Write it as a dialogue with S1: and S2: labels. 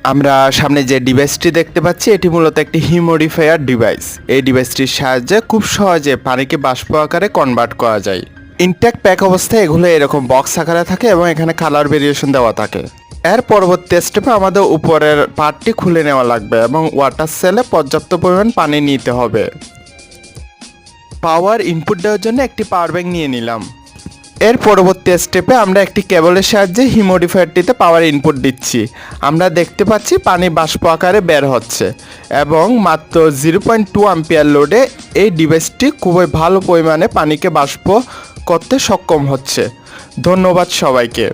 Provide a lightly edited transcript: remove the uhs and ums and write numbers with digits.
S1: আমরা সামনে যে ডিভাইসটি দেখতে পাচ্ছি এটি মূলত একটি হিউমিডিফায়ার ডিভাইস। এই ডিভাইসটির সাহায্যে খুব সহজে পানিকে বাষ্প আকারে কনভার্ট করা যায়। ইনট্যাক্ট প্যাক অবস্থায় এগুলো এরকম বক্স আকারে থাকে এবং এখানে কালার ভেরিয়েশন দেওয়া থাকে। এর পরবর্তী স্টেপে আমাদের উপরের পার্টটি খুলে নেওয়া লাগবে এবং ওয়াটার সেলে পর্যাপ্ত পরিমাণ পানি নিতে হবে। পাওয়ার ইনপুট দেওয়ার জন্য একটি পাওয়ার ব্যাংক নিয়ে নিলাম। এর পরবর্তী স্টেপে আমরা একটি কেবলের সাহায্যে হিউমিডিফায়ারটিতে পাওয়ার ইনপুট দিচ্ছি। আমরা দেখতে পাচ্ছি পানি বাষ্প আকারে বের হচ্ছে এবং মাত্র 0.2 অ্যাম্পিয়ার লোডে এই ডিভাইসটি খুবই ভালো পরিমাণে পানিকে বাষ্প করতে সক্ষম হচ্ছে। ধন্যবাদ সবাইকে।